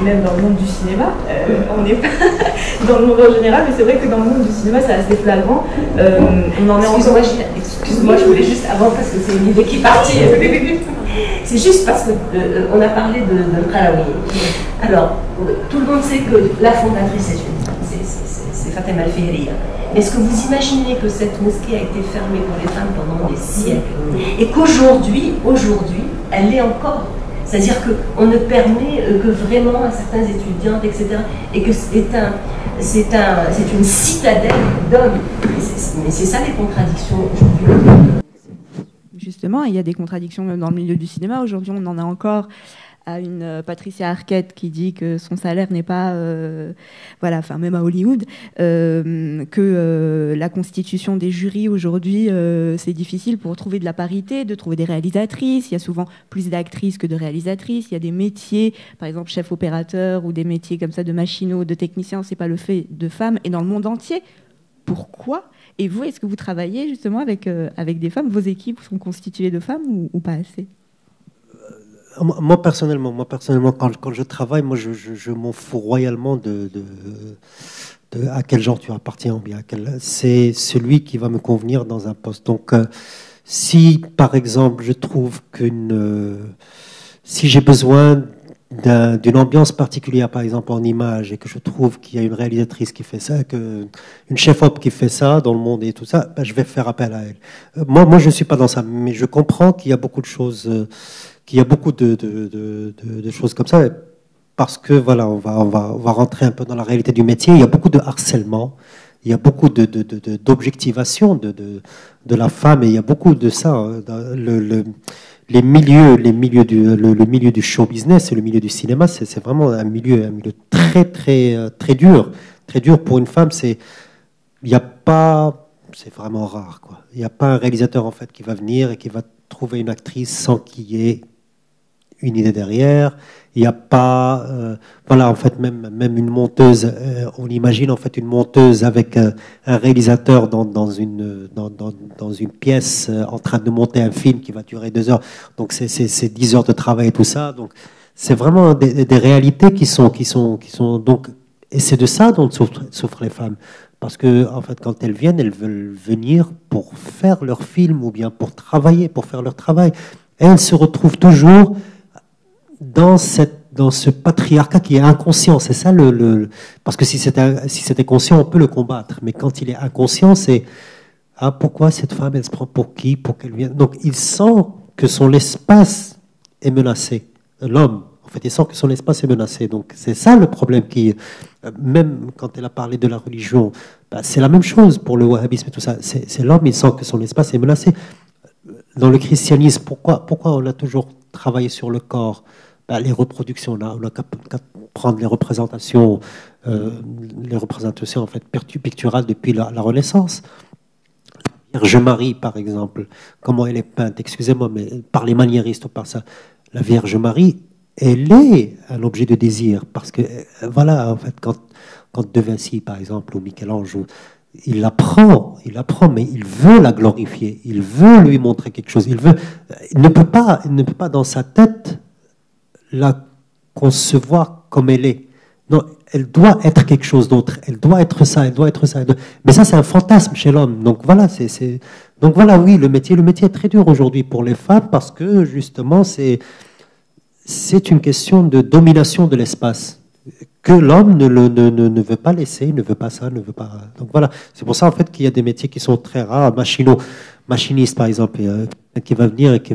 même dans le monde du cinéma, on n'est pas dans le monde en général, mais c'est vrai que dans le monde du cinéma, c'est assez flagrant. On en est encore... Excuse-moi, je voulais juste avant, parce que c'est une idée qui est partie. C'est juste parce qu'on a parlé de Khalaoui. Alors, tout le monde sait que la fondatrice c'est Fatem El-Fihriya. Est-ce que vous imaginez que cette mosquée a été fermée pour les femmes pendant des siècles et qu'aujourd'hui, elle l'est encore? C'est-à-dire qu'on ne permet que vraiment à certains étudiantes, etc. Et que c'est une citadelle d'hommes. Mais c'est ça les contradictions aujourd'hui. Justement, il y a des contradictions même dans le milieu du cinéma. Aujourd'hui, on en a encore à une Patricia Arquette qui dit que son salaire n'est pas, voilà, enfin même à Hollywood, que la constitution des jurys aujourd'hui, c'est difficile pour trouver de la parité, de trouver des réalisatrices. Il y a souvent plus d'actrices que de réalisatrices. Il y a des métiers, par exemple chef opérateur ou des métiers comme ça de machinaux, de techniciens, c'est pas le fait de femmes. Et dans le monde entier, pourquoi? Et vous, est-ce que vous travaillez justement avec des femmes? Vos équipes sont constituées de femmes ou pas assez? Moi personnellement, quand je travaille, moi je m'en fous royalement de à quel genre tu appartiens, ou bien c'est celui qui va me convenir dans un poste. Donc si par exemple je trouve si j'ai besoin d'une ambiance particulière, par exemple en image, et que je trouve qu'il y a une réalisatrice qui fait ça, une chef-op qui fait ça dans le monde et tout ça, ben, je vais faire appel à elle. Moi je suis pas dans ça, mais je comprends qu'il y a beaucoup de choses, qu'il y a beaucoup de choses comme ça, parce que voilà, on va rentrer un peu dans la réalité du métier. Il y a beaucoup de harcèlement, il y a beaucoup d'objectivation de la femme, et il y a beaucoup de ça. Hein, le milieu du show business et le milieu du cinéma, c'est vraiment un milieu très dur pour une femme. Il n'y a pas, c'est vraiment rare, quoi. Il n'y a pas un réalisateur en fait qui va venir et qui va trouver une actrice sans qu'il y ait une idée derrière. Il n'y a pas, voilà, en fait, même une monteuse, on imagine en fait une monteuse avec un réalisateur dans une pièce en train de monter un film qui va durer 2 heures. Donc c'est 10 heures de travail et tout ça. Donc c'est vraiment des réalités qui sont donc, et c'est de ça dont souffrent les femmes. Parce que en fait, quand elles viennent, elles veulent venir pour faire leur film ou bien pour travailler, pour faire leur travail. Et elles se retrouvent toujours dans ce patriarcat qui est inconscient. C'est ça parce que si c'était conscient, on peut le combattre. Mais quand il est inconscient, c'est pourquoi cette femme, elle se prend pour qui, pour qu'elle vienne. Donc il sent que son espace est menacé. L'homme, en fait, il sent que son espace est menacé. Donc c'est ça le problème même quand elle a parlé de la religion, c'est la même chose pour le wahhabisme et tout ça. C'est l'homme, il sent que son espace est menacé. Dans le christianisme, pourquoi on a toujours travaillé sur le corps? Les reproductions, on a qu'à prendre les représentations en fait picturales depuis la Renaissance. La Vierge Marie, par exemple, comment elle est peinte, excusez-moi, mais par les maniéristes ou par ça, la Vierge Marie, elle est un objet de désir, parce que voilà, en fait, quand De Vinci, par exemple, ou Michel-Ange, il la prend, mais il veut la glorifier, il veut lui montrer quelque chose, il ne peut pas dans sa tête la concevoir comme elle est. Non, elle doit être quelque chose d'autre. Elle doit être ça, elle doit être ça. Mais ça, c'est un fantasme chez l'homme. Donc voilà, donc voilà, oui, le métier est très dur aujourd'hui pour les femmes parce que justement, c'est une question de domination de l'espace que l'homme ne veut pas laisser, ne veut pas ça, ne veut pas. Donc voilà, c'est pour ça en fait qu'il y a des métiers qui sont très rares, machiniste par exemple, qui va venir et qui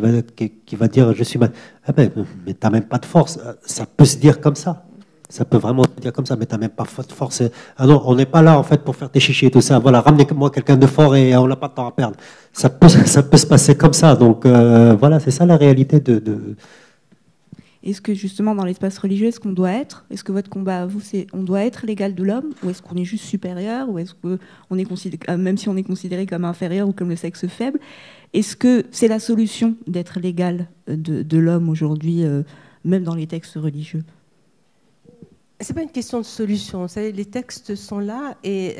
va dire je suis mais t'as même pas de force. Ça peut se dire comme ça. Ça peut vraiment se dire comme ça, mais t'as même pas de force. Ah non, on n'est pas là en fait pour faire tes chichis et tout ça. Voilà, ramenez-moi quelqu'un de fort et on n'a pas de temps à perdre. Ça peut se passer comme ça. Donc voilà, c'est ça la réalité de... Est-ce que justement dans l'espace religieux, est-ce que votre combat à vous, c'est on doit être l'égal de l'homme, ou est-ce qu'on est juste supérieur, ou est-ce que on est même si on est considéré comme inférieur ou comme le sexe faible, est-ce que c'est la solution d'être l'égal de l'homme aujourd'hui, même dans les textes religieux? C'est pas une question de solution. Vous savez, les textes sont là et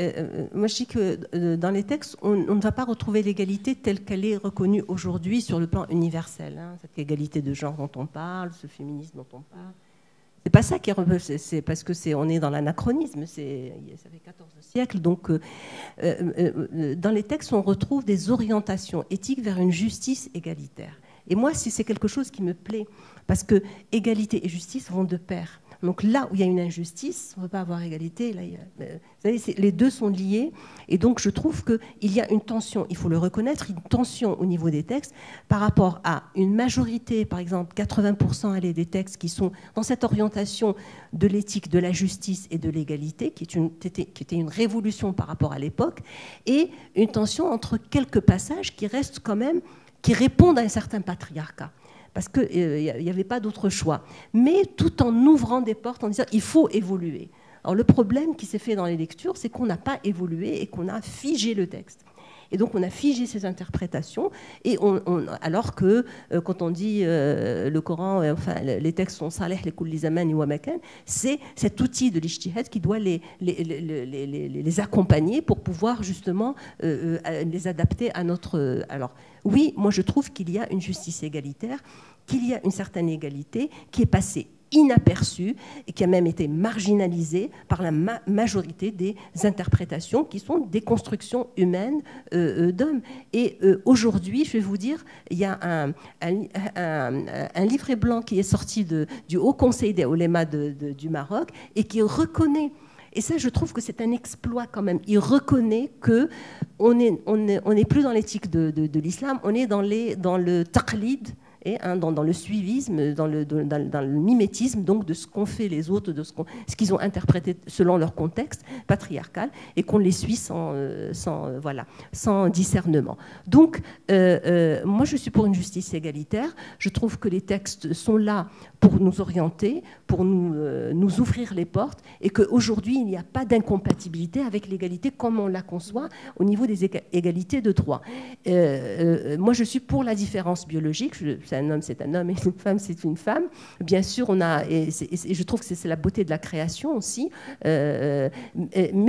moi je dis que dans les textes, on ne va pas retrouver l'égalité telle qu'elle est reconnue aujourd'hui sur le plan universel. Hein, cette égalité de genre dont on parle, ce féminisme dont on parle. C'est pas ça qui est, c'est parce que on est dans l'anachronisme, ça fait 14 siècles, donc dans les textes on retrouve des orientations éthiques vers une justice égalitaire. Et moi, c'est quelque chose qui me plaît, parce que égalité et justice vont de pair. Donc là où il y a une injustice, on ne peut pas avoir égalité. Là, vous savez, les deux sont liés. Et donc je trouve qu'il y a une tension, il faut le reconnaître, une tension au niveau des textes par rapport à une majorité, par exemple 80% des textes qui sont dans cette orientation de l'éthique, de la justice et de l'égalité, qui était une révolution par rapport à l'époque, et une tension entre quelques passages qui restent quand même, qui répondent à un certain patriarcat. Parce qu'il n'y avait pas d'autre choix. Mais tout en ouvrant des portes, en disant il faut évoluer. Alors le problème qui s'est fait dans les lectures, c'est qu'on n'a pas évolué et qu'on a figé le texte. Et donc on a figé ces interprétations, et alors que quand on dit le Coran, enfin les textes sont salih li kulli zaman wa makan, c'est cet outil de l'ijtihad qui doit les accompagner pour pouvoir justement les adapter à notre... Alors oui, moi je trouve qu'il y a une justice égalitaire, qu'il y a une certaine égalité qui est passée inaperçue et qui a même été marginalisée par la majorité des interprétations qui sont des constructions humaines d'hommes. Et aujourd'hui, je vais vous dire, il y a un livret blanc qui est sorti du Haut Conseil des oulémas du Maroc et qui reconnaît, et ça je trouve que c'est un exploit quand même, il reconnaît qu'on n'est plus dans l'éthique de l'islam, on est dans le taqlid, et dans le suivisme, dans le mimétisme, donc de ce qu'ont fait les autres, de ce qu'ils ont interprété selon leur contexte patriarcal, et qu'on les suit sans discernement. Donc, moi, je suis pour une justice égalitaire. Je trouve que les textes sont là pour nous orienter, pour nous ouvrir les portes, et qu'aujourd'hui, il n'y a pas d'incompatibilité avec l'égalité comme on la conçoit au niveau des égalités de droit. Moi, je suis pour la différence biologique. C'est un homme, c'est un homme, et une femme, c'est une femme. Bien sûr, et je trouve que c'est la beauté de la création aussi. Mais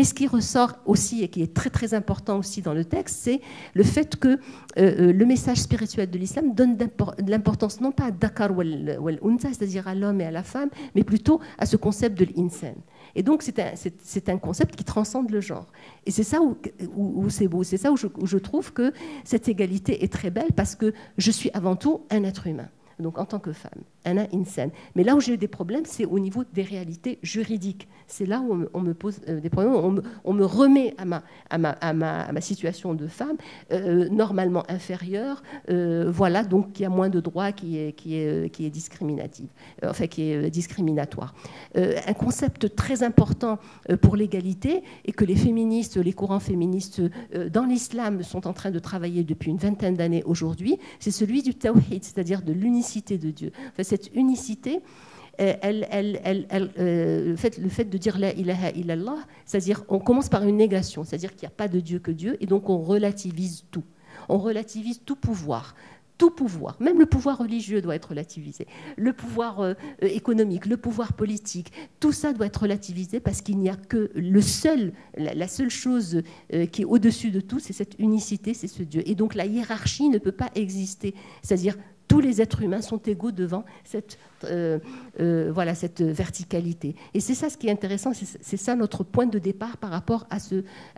ce qui ressort aussi, et qui est très très important aussi dans le texte, c'est le fait que le message spirituel de l'islam donne de l'importance non pas à Dakar wal Unsa, c'est-à-dire à l'homme et à la femme, mais plutôt à ce concept de l'insan. Et donc c'est un concept qui transcende le genre. Et c'est ça où c'est beau, c'est ça où je trouve que cette égalité est très belle, parce que je suis avant tout un être humain, donc en tant que femme, ana insan. Mais là où j'ai des problèmes, c'est au niveau des réalités juridiques. C'est là où on me pose des problèmes, on me remet à ma situation de femme, normalement inférieure, voilà, donc qui a moins de droits, qui est discriminative, enfin qui est discriminatoire. Un concept très important pour l'égalité, et que les féministes, les courants féministes dans l'islam sont en train de travailler depuis une vingtaine d'années aujourd'hui, c'est celui du tawhid, c'est-à-dire de l'unicité de Dieu. Enfin, cette unicité, le fait de dire la ilaha illallah, c'est-à-dire on commence par une négation, c'est-à-dire qu'il n'y a pas de Dieu que Dieu, et donc on relativise tout. On relativise tout pouvoir. Tout pouvoir, même le pouvoir religieux doit être relativisé, le pouvoir économique, le pouvoir politique, tout ça doit être relativisé, parce qu'il n'y a que la seule chose qui est au-dessus de tout, c'est cette unicité, c'est ce Dieu. Et donc la hiérarchie ne peut pas exister, c'est-à-dire tous les êtres humains sont égaux devant cette verticalité. Et c'est ça ce qui est intéressant, c'est ça notre point de départ par rapport à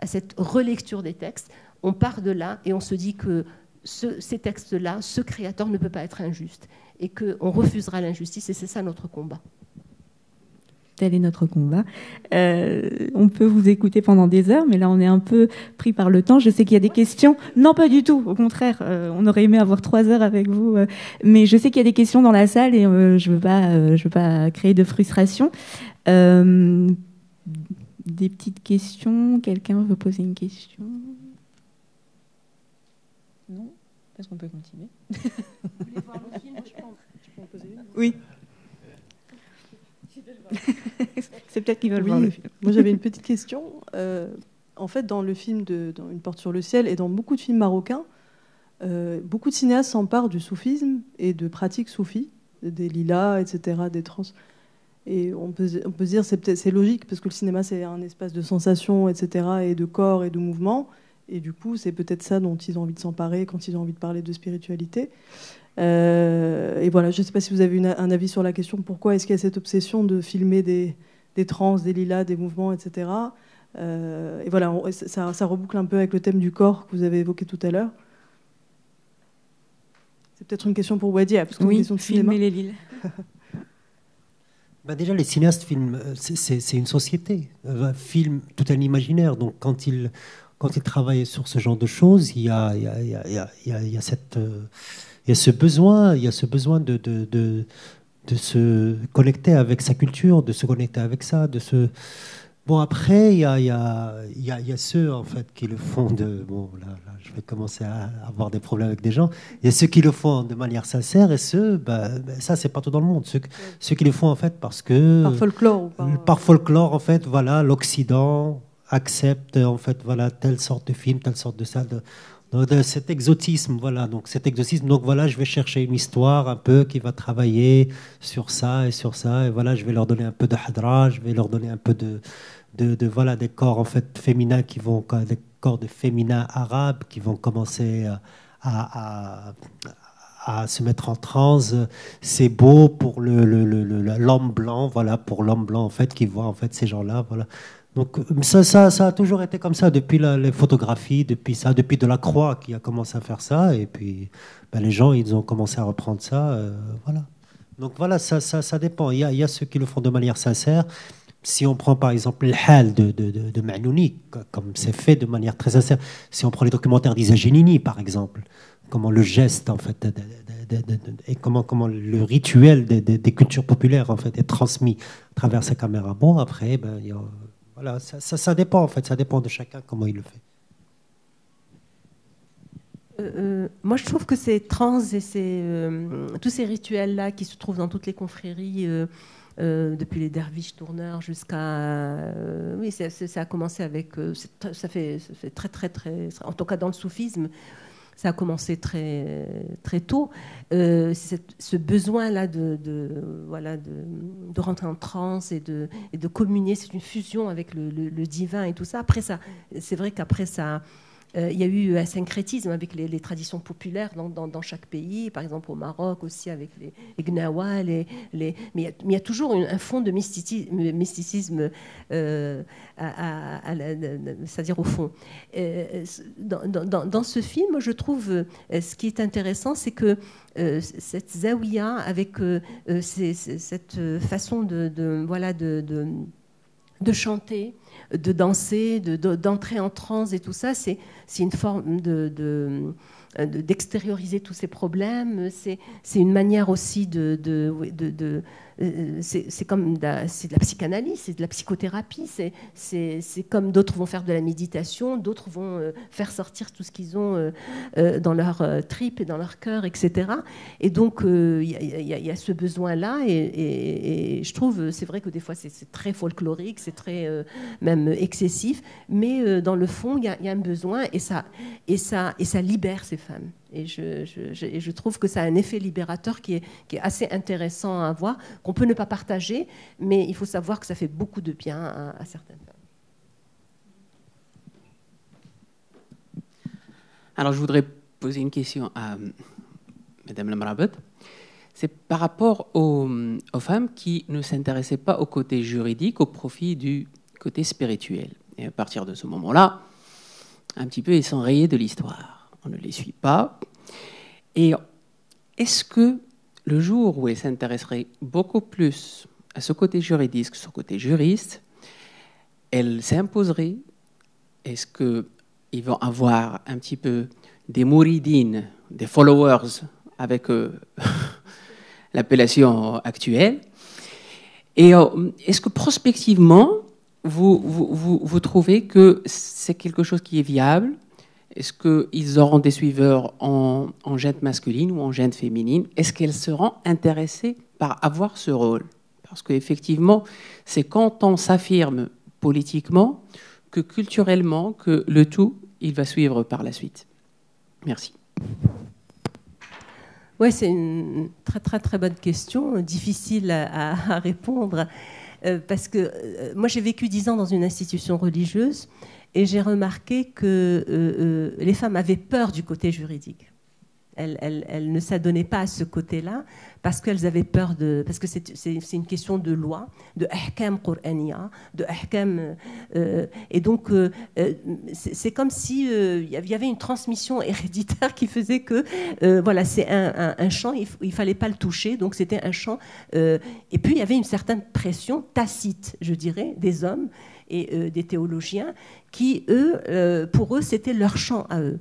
cette relecture des textes. On part de là et on se dit que ces textes-là, ce créateur ne peut pas être injuste, et qu'on refusera l'injustice, et c'est ça notre combat. Tel est notre combat. On peut vous écouter pendant des heures, mais là on est un peu pris par le temps. Je sais qu'il y a des questions. Non, pas du tout. Au contraire, on aurait aimé avoir 3 heures avec vous. Mais je sais qu'il y a des questions dans la salle, et je veux pas créer de frustration. Des petites questions. Quelqu'un veut poser une question? Non? Est-ce qu'on peut continuer? Vous voulez voir le film? Je peux en poser une? Oui. C'est peut-être qu'ils veulent voir le film. Moi, j'avais une petite question. En fait, dans le film dans Une porte sur le ciel, et dans beaucoup de films marocains, beaucoup de cinéastes s'emparent du soufisme et de pratiques soufis, des lilas, etc., des trans. Et on peut se dire c'est logique, parce que le cinéma, c'est un espace de sensations, etc., et de corps et de mouvement. Et du coup, c'est peut-être ça dont ils ont envie de s'emparer quand ils ont envie de parler de spiritualité. Et voilà, je ne sais pas si vous avez un avis sur la question, pourquoi est-ce qu'il y a cette obsession de filmer des trans, des lilas, des mouvements, etc. Et voilà, ça reboucle un peu avec le thème du corps que vous avez évoqué tout à l'heure. C'est peut-être une question pour Wadia, parce que oui, une question de cinéma. filmer les lilas. Ben déjà, les cinéastes filment, c'est une société, filment tout un imaginaire. Donc, quand ils travaillent sur ce genre de choses, il y a ce besoin, de se connecter avec sa culture, de se connecter avec ça, Bon, après, il y a ceux, en fait, qui le font Bon, là, je vais commencer à avoir des problèmes avec des gens. Il y a ceux qui le font de manière sincère et ceux, ça, c'est partout dans le monde. Ceux qui le font, en fait, parce que... Par folklore ou par folklore, en fait, voilà, l'Occident accepte, en fait, voilà, telle sorte de film, telle sorte de ça, de cet exotisme, voilà. Donc, voilà, je vais chercher une histoire un peu qui va travailler sur ça, et voilà, je vais leur donner un peu de hadra, je vais leur donner un peu voilà, des corps, en fait, féminins des corps de féminins arabes qui vont commencer à se mettre en transe. C'est beau pour l'homme blanc, voilà, pour l'homme blanc, en fait, qui voit, en fait, ces gens-là, voilà. Donc ça a toujours été comme ça, depuis les photographies, depuis Delacroix qui a commencé à faire ça, et puis les gens, ils ont commencé à reprendre ça, voilà. Donc voilà, ça dépend. Il y a ceux qui le font de manière sincère. Si on prend par exemple le hal de Ma'nouni, comme c'est fait de manière très sincère, si on prend les documentaires d'Isa Genini, par exemple, comment le geste, en fait, et comment le rituel des cultures populaires, en fait, est transmis à travers sa caméra. Bon, après, voilà, ça dépend, en fait, ça dépend de chacun comment il le fait. Moi, je trouve que ces trans et tous ces rituels-là qui se trouvent dans toutes les confréries, depuis les derviches tourneurs jusqu'à... oui, ça a commencé avec... ça fait très, très, très... En tout cas, dans le soufisme, ça a commencé très, très tôt. Ce besoin-là de rentrer en transe et de communier, c'est une fusion avec le divin et tout ça. Après ça, c'est vrai qu'après ça... il y a eu un syncrétisme avec les traditions populaires dans chaque pays, par exemple au Maroc aussi avec les Gnawa, mais il y a toujours un fond de mysticisme, c'est-à-dire au fond. Dans ce film, je trouve ce qui est intéressant, c'est que cette zaouia, avec cette façon de chanter, de danser, d'entrer en transe et tout ça, c'est une forme d'extérioriser tous ces problèmes. C'est une manière aussi c'est comme c'est de la psychanalyse, c'est de la psychothérapie. C'est comme d'autres vont faire de la méditation, d'autres vont faire sortir tout ce qu'ils ont dans leur tripes et dans leur cœur, etc. Et donc il y a ce besoin-là, et je trouve, c'est vrai que des fois c'est très folklorique, c'est très même excessif, mais dans le fond il y a un besoin, et ça libère ces femmes. Et je trouve que ça a un effet libérateur qui est assez intéressant à voir, qu'on peut ne pas partager, mais il faut savoir que ça fait beaucoup de bien à certaines femmes. Alors, je voudrais poser une question à Madame Lamrabat. C'est par rapport aux femmes qui ne s'intéressaient pas au côté juridique au profit du côté spirituel. Et à partir de ce moment-là, un petit peu, elles sont rayées de l'histoire. On ne les suit pas. Et est-ce que le jour où elles s'intéresseraient beaucoup plus à ce côté juridique, ce côté juriste, elles s'imposeraient? Est-ce qu'ils vont avoir un petit peu des mouridines, des followers avec l'appellation actuelle? Et est-ce que prospectivement, vous trouvez que c'est quelque chose qui est viable? Est-ce qu'ils auront des suiveurs en gène masculine ou en gène féminine? Est-ce qu'elles seront intéressées par avoir ce rôle? Parce qu'effectivement, c'est quand on s'affirme politiquement que culturellement, que le tout, il va suivre par la suite. Merci. Oui, c'est une très, très, très bonne question, difficile à répondre. parce que moi j'ai vécu 10 ans dans une institution religieuse et j'ai remarqué que les femmes avaient peur du côté juridique. Elles ne s'adonnaient pas à ce côté-là parce qu'elles avaient peur de... Parce que c'est une question de loi, de ahkam qur'aniya, de ahkam... et donc, c'est comme si il y avait une transmission héréditaire qui faisait que, voilà, c'est un champ, il ne fallait pas le toucher, donc c'était un champ... et puis, il y avait une certaine pression tacite, je dirais, des hommes et des théologiens qui, eux, pour eux, c'était leur champ à eux.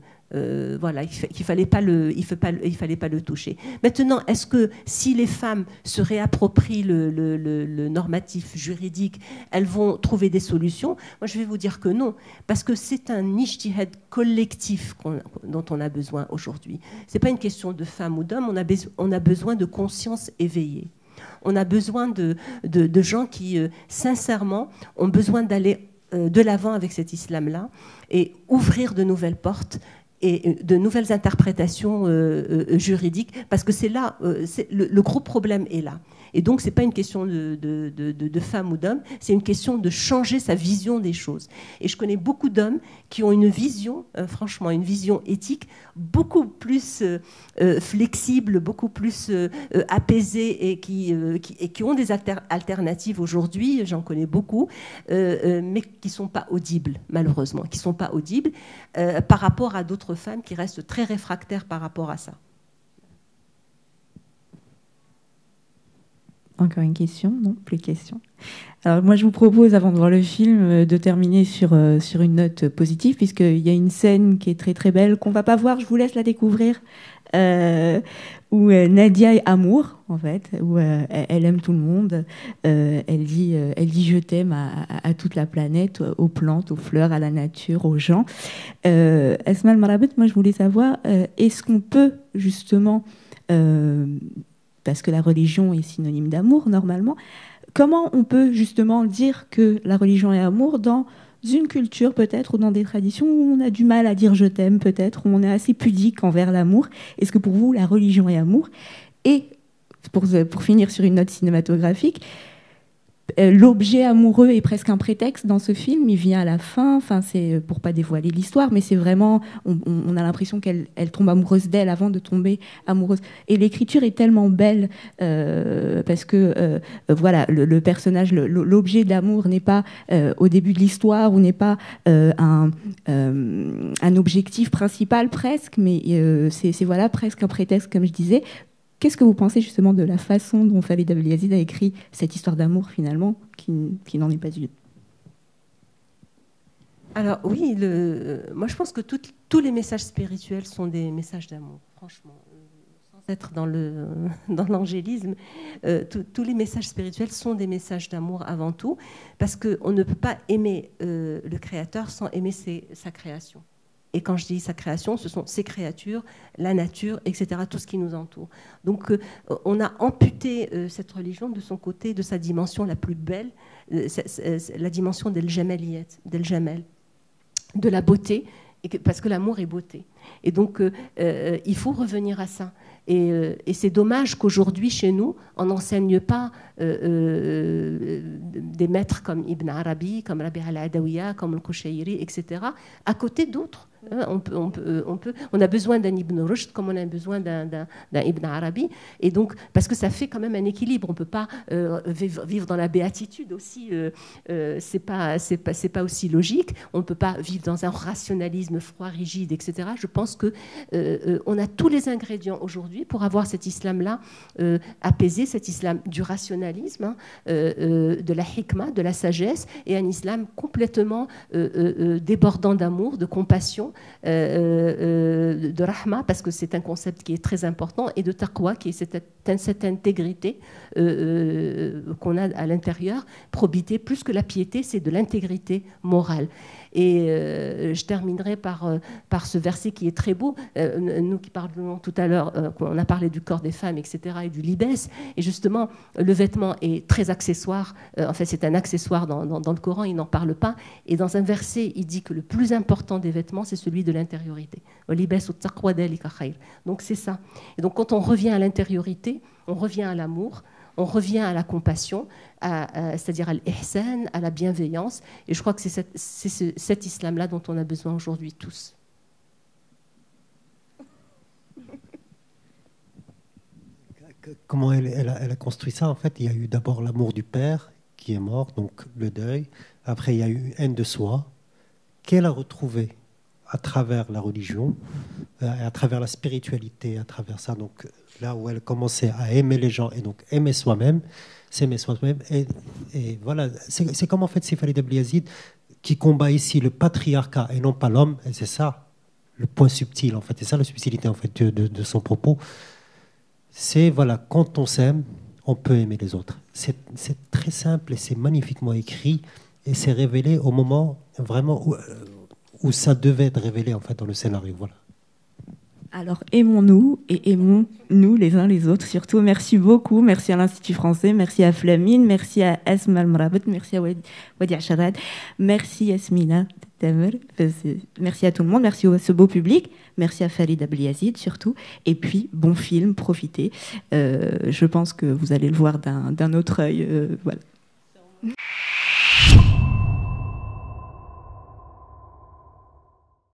Voilà, il fallait pas le toucher. Maintenant, est-ce que si les femmes se réapproprient le normatif juridique, elles vont trouver des solutions? Moi, je vais vous dire que non, parce que c'est un ijtihad collectif dont on a besoin aujourd'hui. C'est pas une question de femme ou d'homme, on a besoin de conscience éveillée. On a besoin de gens qui, sincèrement, ont besoin d'aller de l'avant avec cet islam-là et ouvrir de nouvelles portes et de nouvelles interprétations juridiques, parce que c'est là, le gros problème est là. Et donc, ce n'est pas une question de femme ou d'homme, c'est une question de changer sa vision des choses. Et je connais beaucoup d'hommes qui ont une vision, franchement, une vision éthique beaucoup plus flexible, beaucoup plus apaisée et qui ont des alternatives aujourd'hui, j'en connais beaucoup, mais qui ne sont pas audibles, malheureusement, qui ne sont pas audibles par rapport à d'autres femmes qui restent très réfractaires par rapport à ça. Encore une question? Non, plus de questions. Alors moi, je vous propose, avant de voir le film, de terminer sur une note positive, puisqu'il y a une scène qui est très très belle, qu'on ne va pas voir, je vous laisse la découvrir, où Nadia est amour, en fait, où elle aime tout le monde, elle dit je t'aime à toute la planète, aux plantes, aux fleurs, à la nature, aux gens. Asma Al-Marabout, moi je voulais savoir, est-ce qu'on peut justement... parce que la religion est synonyme d'amour, normalement. Comment on peut justement dire que la religion est amour dans une culture, peut-être, ou dans des traditions où on a du mal à dire « je t'aime », peut-être, où on est assez pudique envers l'amour? Est-ce que pour vous, la religion est amour? Et, pour finir sur une note cinématographique, l'objet amoureux est presque un prétexte dans ce film, il vient à la fin, c'est pour pas dévoiler l'histoire, mais c'est vraiment, on a l'impression qu'elle tombe amoureuse d'elle avant de tomber amoureuse. Et l'écriture est tellement belle parce que voilà, le personnage, l'objet de l'amour n'est pas au début de l'histoire ou n'est pas un objectif principal presque, mais c'est voilà, presque un prétexte, comme je disais. Qu'est-ce que vous pensez justement de la façon dont Fawad Abdel-Yazid a écrit cette histoire d'amour finalement, qui n'en est pas une? Alors oui, moi je pense que tous les messages spirituels sont des messages d'amour, franchement. Sans être dans l'angélisme, tous les messages spirituels sont des messages d'amour avant tout, parce qu'on ne peut pas aimer le Créateur sans aimer sa création. Et quand je dis sa création, ce sont ses créatures, la nature, etc., tout ce qui nous entoure. Donc, on a amputé cette religion de son côté, de sa dimension la plus belle, la dimension d'El Jamaliyat, d'El Jamal, de la beauté, parce que l'amour est beauté. Et donc, il faut revenir à ça. Et c'est dommage qu'aujourd'hui, chez nous, on n'enseigne pas des maîtres comme Ibn Arabi, comme Rabi' al-Adawiya, comme al-Qushayri, etc., à côté d'autres. On a besoin d'un Ibn Rushd comme on a besoin d'un Ibn Arabi, et donc parce que ça fait quand même un équilibre. On peut pas vivre dans la béatitude aussi. C'est pas aussi logique. On ne peut pas vivre dans un rationalisme froid, rigide, etc. Je pense que on a tous les ingrédients aujourd'hui pour avoir cet islam-là apaisé, cet islam du rationalisme, de la hikmah, de la sagesse, et un islam complètement débordant d'amour, de compassion, de rahma, parce que c'est un concept qui est très important, et de taqwa, qui est cette intégrité qu'on a à l'intérieur. Probité, plus que la piété, c'est de l'intégrité morale. Et je terminerai par ce verset qui est très beau. Nous qui parlons tout à l'heure, on a parlé du corps des femmes, etc., et du libès. Et justement, le vêtement est très accessoire. En fait, c'est un accessoire dans le Coran, il n'en parle pas. Et dans un verset, il dit que le plus important des vêtements, c'est celui de l'intériorité. Donc c'est ça. Et donc quand on revient à l'intériorité, on revient à l'amour, on revient à la compassion, c'est-à-dire à l'ihsan, à la bienveillance. Et je crois que c'est cet islam-là dont on a besoin aujourd'hui tous. Comment elle a construit ça? En fait, il y a eu d'abord l'amour du père qui est mort, donc le deuil. Après, il y a eu une haine de soi qu'elle a retrouvée à travers la religion, à travers la spiritualité, à travers ça. Donc là où elle commençait à aimer les gens et donc aimer soi-même, s'aimer soi-même. Et voilà, c'est comme en fait c'est Farid Abliazid qui combat ici le patriarcat et non pas l'homme. Et c'est ça le point subtil en fait. C'est ça la subtilité en fait de son propos. C'est voilà, quand on s'aime, on peut aimer les autres. C'est très simple et c'est magnifiquement écrit et c'est révélé au moment vraiment où ça devait être révélé en fait dans le scénario. Voilà. Alors aimons-nous et aimons-nous les uns les autres surtout. Merci beaucoup, merci à l'Institut français, merci à Flamine, merci à Esma Al-Mrabet, merci à Wadi Acharad, merci Yasmina Tamer, merci à tout le monde, merci à ce beau public, merci à Farid Abliazid surtout, et puis bon film, profitez. Je pense que vous allez le voir d'un autre œil. Voilà.